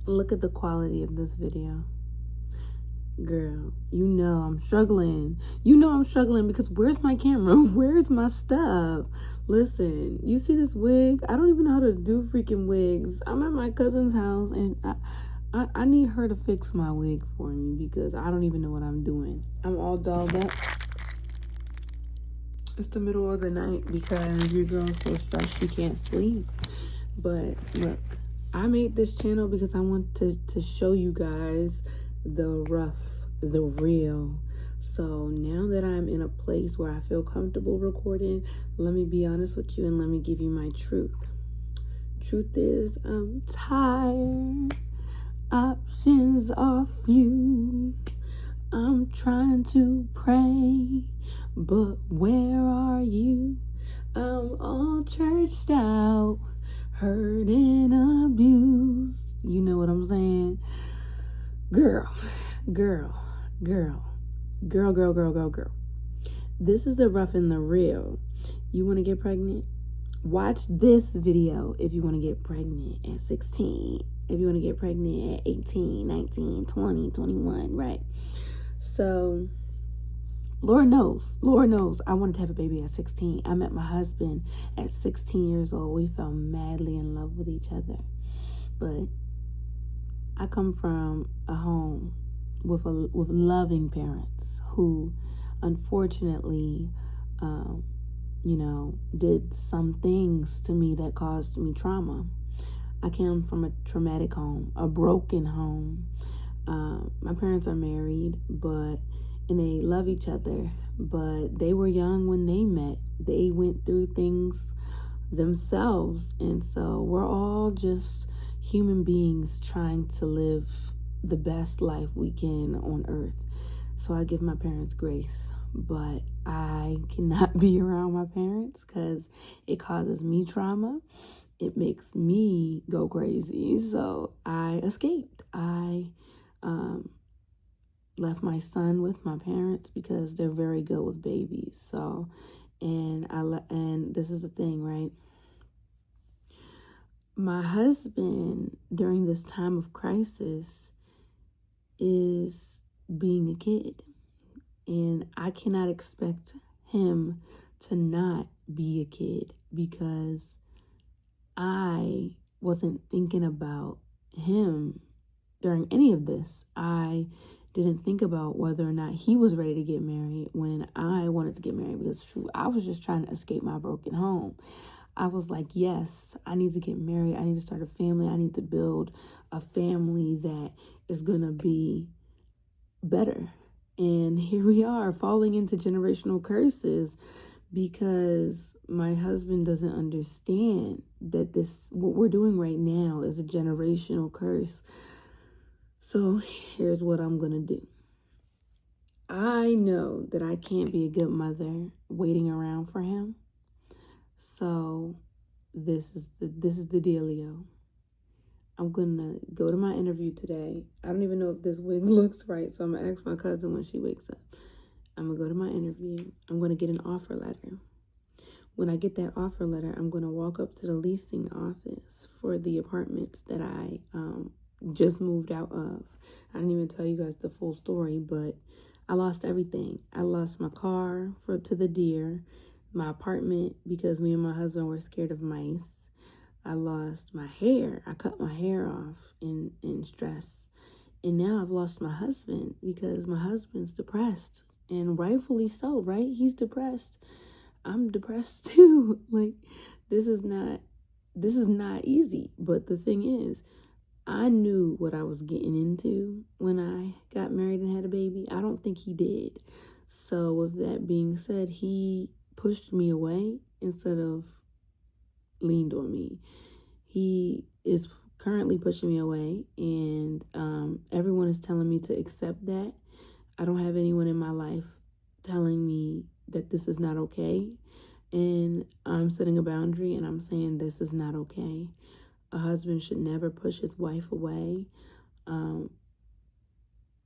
Look at the quality of this video. Girl, you know I'm struggling. You know I'm struggling because where's my camera? Where's my stuff? Listen, you see this wig? I don't even know how to do freaking wigs. I'm at my cousin's house and I need her to fix my wig for me because I don't even know what I'm doing. I'm all dolled up. It's the middle of the night because your girl's so stressed she can't sleep. But look, I made this channel because I want to show you guys the rough, the real. So now that I'm in a place where I feel comfortable recording, let me be honest with you and let me give you my truth. Truth is, I'm tired. Options are few. I'm trying to pray, but where are you? I'm all churched out, hurt and abused. You know what I'm saying? Girl. This is the rough and the real. You want to get pregnant? Watch this video if you want to get pregnant at 16. If you want to get pregnant at 18, 19, 20, 21, right? So, Lord knows, I wanted to have a baby at 16. I met my husband at 16 years old. We fell madly in love with each other. But I come from a home with loving parents who, unfortunately, did some things to me that caused me trauma. I came from a traumatic home, a broken home. My parents are married, and they love each other, but they were young when they met. They went through things themselves, and so we're all just human beings trying to live the best life we can on earth. So I give my parents grace, but I cannot be around my parents because it causes me trauma. It makes me go crazy. So I escaped. I left my son with my parents because they're very good with babies. So, and this is the thing, right? My husband, during this time of crisis, is being a kid. And I cannot expect him to not be a kid because I wasn't thinking about him during any of this. I didn't think about whether or not he was ready to get married when I wanted to get married because I was just trying to escape my broken home. I was like, yes, I need to get married. I need to start a family. I need to build a family that is going to be better. And here we are falling into generational curses because my husband doesn't understand that what we're doing right now is a generational curse. So here's what I'm going to do. I know that I can't be a good mother waiting around for him. So this is the dealio. I'm gonna go to my interview today. I don't even know if this wig looks right, so I'm gonna ask my cousin when she wakes up. I'm gonna go to my interview. I'm gonna get an offer letter. When I get that offer letter, I'm gonna walk up to the leasing office for the apartment that I just moved out of. I didn't even tell you guys the full story, but I lost everything. I lost my car to the deer, my apartment because me and my husband were scared of mice. I lost my hair. I cut my hair off in stress. And now I've lost my husband because my husband's depressed. And rightfully so, right? He's depressed. I'm depressed too. Like, this is not easy. But the thing is, I knew what I was getting into when I got married and had a baby. I don't think he did. So with that being said, he pushed me away instead of leaned on me. He is currently pushing me away, and everyone is telling me to accept that. I don't have anyone in my life telling me that this is not okay, and I'm setting a boundary and I'm saying this is not okay. A husband should never push his wife away.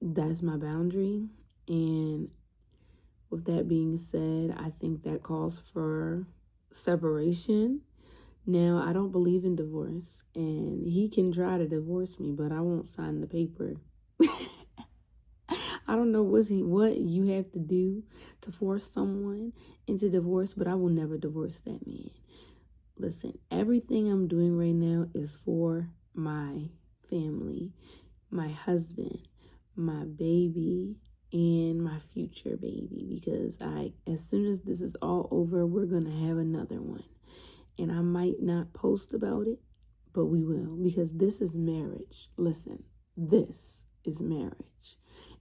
That's my boundary. And with that being said, I think that calls for separation. Now, I don't believe in divorce, and he can try to divorce me, but I won't sign the paper. I don't know what you have to do to force someone into divorce, but I will never divorce that man. Listen, everything I'm doing right now is for my family, my husband, my baby, and my future baby, because as soon as this is all over, we're going to have another one. And I might not post about it, but we will, because this is marriage. Listen, this is marriage.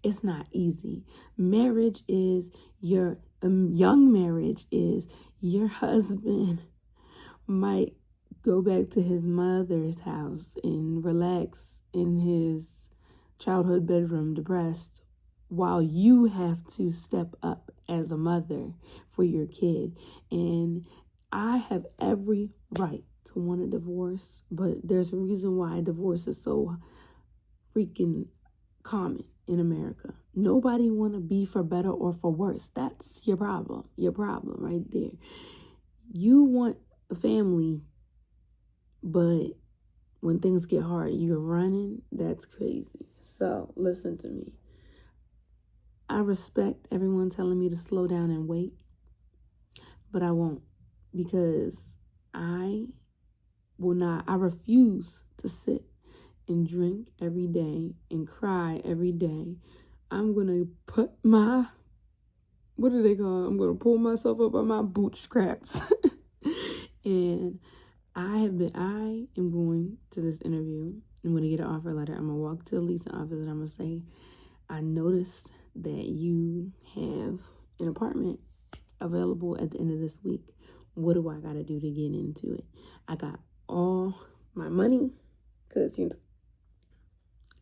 It's not easy. Marriage is young marriage is your husband might go back to his mother's house and relax in his childhood bedroom depressed, while you have to step up as a mother for your kid. And I have every right to want a divorce, but there's a reason why divorce is so freaking common in America. Nobody want to be for better or for worse. That's your problem. Your problem right there. You want a family, but when things get hard, you're running. That's crazy. So listen to me. I respect everyone telling me to slow down and wait, but I won't, because I I refuse to sit and drink every day and cry every day. I'm going to put what do they call it? I'm going to pull myself up by my bootstraps. And I am going to this interview. I'm going to get an offer letter. I'm going to walk to the leasing office and I'm going to say, I noticed that you have an apartment available at the end of this week. What do I got to do to get into it? I got all my money, because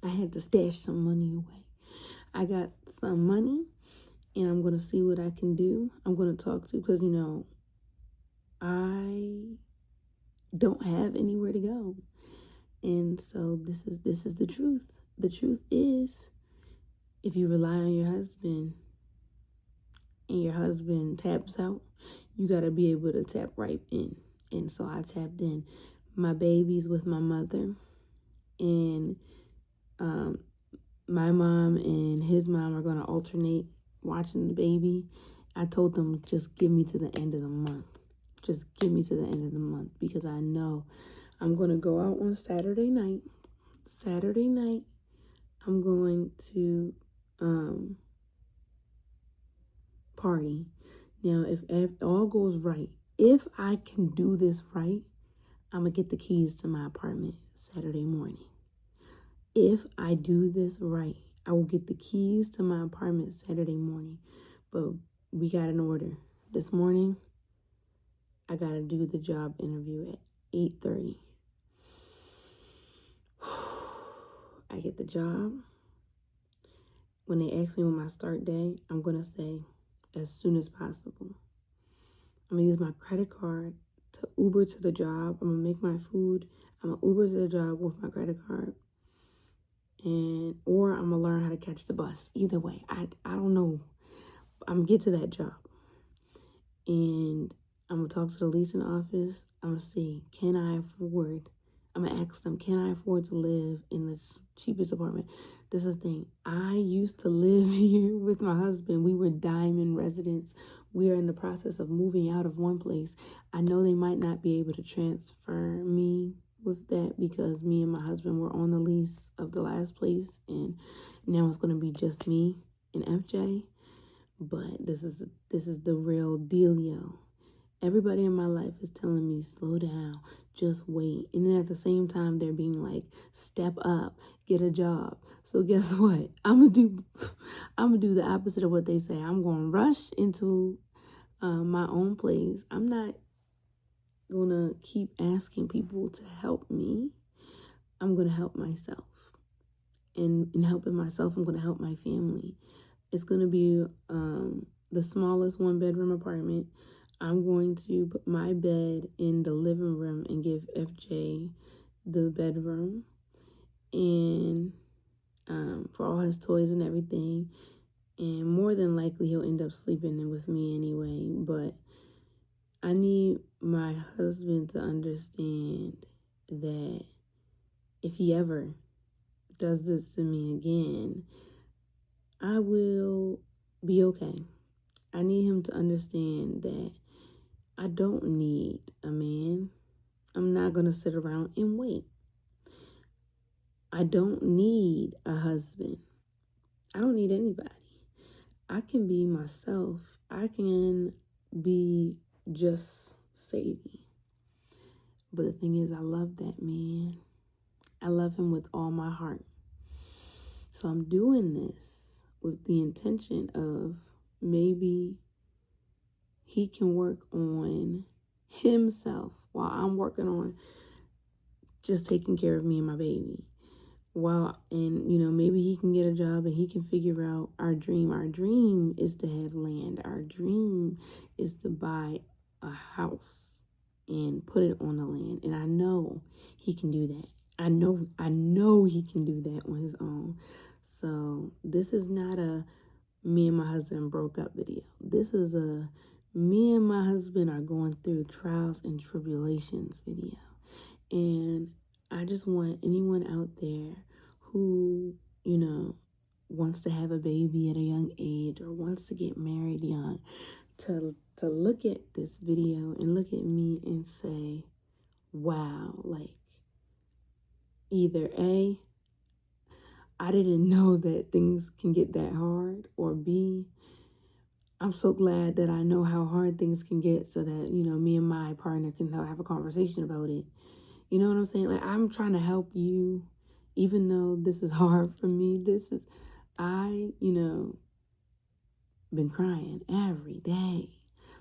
I had to stash some money away. I got some money, and I'm going to see what I can do. I'm going to talk to, because I don't have anywhere to go. And so this is the truth. The truth is, if you rely on your husband and your husband taps out, you got to be able to tap right in. And so I tapped in. My baby's with my mother, and my mom and his mom are going to alternate watching the baby. I told them, just give me to the end of the month. Just give me to the end of the month, because I know I'm going to go out on Saturday night. Saturday night, I'm going to party. Now, if all goes right, if I can do this right, I'm going to get the keys to my apartment Saturday morning. If I do this right, I will get the keys to my apartment Saturday morning. But we got an order. This morning, I got to do the job interview at 8:30. I get the job. When they ask me when my start day, I'm going to say as soon as possible. I'm going to use my credit card to Uber to the job. I'm going to make my food. I'm going to Uber to the job with my credit card. Or I'm going to learn how to catch the bus. Either way, I don't know. I'm going to get to that job. And I'm going to talk to the leasing office. I'm going to see, I'm going to ask them, can I afford to live in the cheapest apartment? This is the thing. I used to live here with my husband. We were diamond residents. We are in the process of moving out of one place. I know they might not be able to transfer me with that, because me and my husband were on the lease of the last place, and now it's going to be just me and FJ. But this is the real dealio. Everybody in my life is telling me, slow down, just wait. And then at the same time, they're being like, step up, get a job. So guess what? I'm gonna do the opposite of what they say. I'm gonna rush into my own place. I'm not gonna keep asking people to help me. I'm gonna help myself. And in helping myself, I'm gonna help my family. It's gonna be the smallest 1-bedroom apartment. I'm going to put my bed in the living room and give FJ the bedroom, and for all his toys and everything. And more than likely, he'll end up sleeping with me anyway. But I need my husband to understand that if he ever does this to me again, I will be okay. I need him to understand that I don't need a man. I'm not going to sit around and wait. I don't need a husband. I don't need anybody. I can be myself. I can be just Sadie. But the thing is, I love that man. I love him with all my heart. So I'm doing this with the intention of maybe he can work on himself while I'm working on just taking care of me and my baby. And maybe he can get a job and he can figure out our dream. Our dream is to have land. Our dream is to buy a house and put it on the land. And I know he can do that. I know he can do that on his own. So this is not a me and my husband broke up video. This is a me and my husband are going through trials and tribulations video. And I just want anyone out there who, wants to have a baby at a young age or wants to get married young to look at this video and look at me and say, wow, like either A, I didn't know that things can get that hard, or B, I'm so glad that I know how hard things can get so that, me and my partner can have a conversation about it. You know what I'm saying? Like, I'm trying to help you, even though this is hard for me. Been crying every day,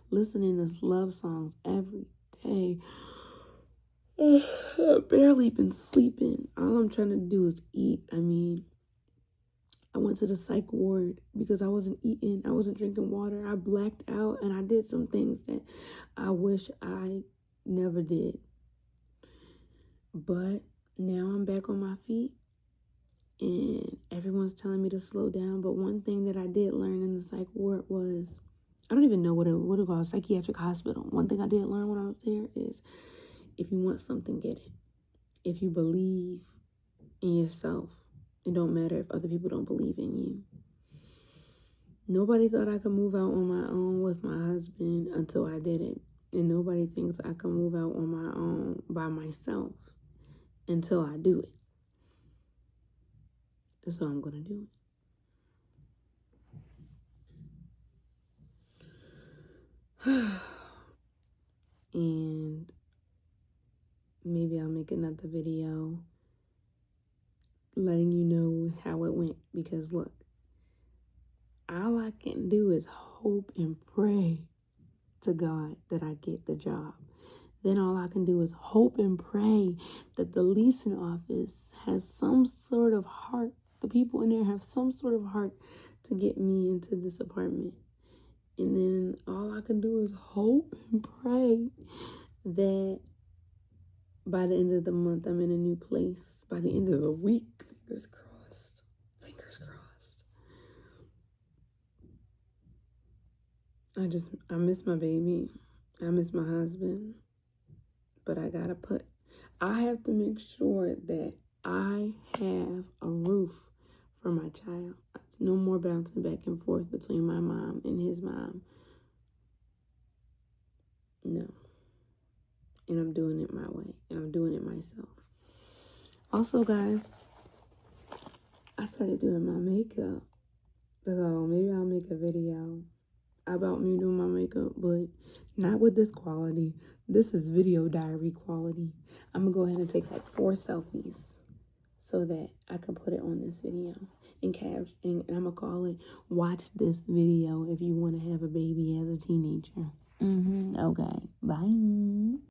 listening to love songs every day. I've barely been sleeping. All I'm trying to do is eat. I went to the psych ward because I wasn't eating. I wasn't drinking water. I blacked out and I did some things that I wish I never did. But now I'm back on my feet and everyone's telling me to slow down. But one thing that I did learn in the psych ward was, I don't even know what it called, psychiatric hospital. One thing I did learn when I was there is, if you want something, get it. If you believe in yourself, it don't matter if other people don't believe in you. Nobody thought I could move out on my own with my husband until I did it. And nobody thinks I can move out on my own by myself until I do it. So I'm going to do it. And maybe I'll make another video letting you know how it went. Because look, all I can do is hope and pray to God that I get the job. Then all I can do is hope and pray that the leasing office has some sort of heart. The people in there have some sort of heart to get me into this apartment. And then all I can do is hope and pray that by the end of the month, I'm in a new place. By the end of the week, fingers crossed. Fingers crossed. I miss my baby. I miss my husband. But I have to make sure that I have a roof for my child. It's no more bouncing back and forth between my mom and his mom. No. And I'm doing it my way. And I'm doing it myself. Also, guys, I started doing my makeup. So maybe I'll make a video about me doing my makeup, but not with this quality. This is video diary quality. I'm gonna go ahead and take like 4 selfies so that I can put it on this video and I'm gonna call it "Watch This Video If You Want to Have a Baby as a Teenager." Okay, bye.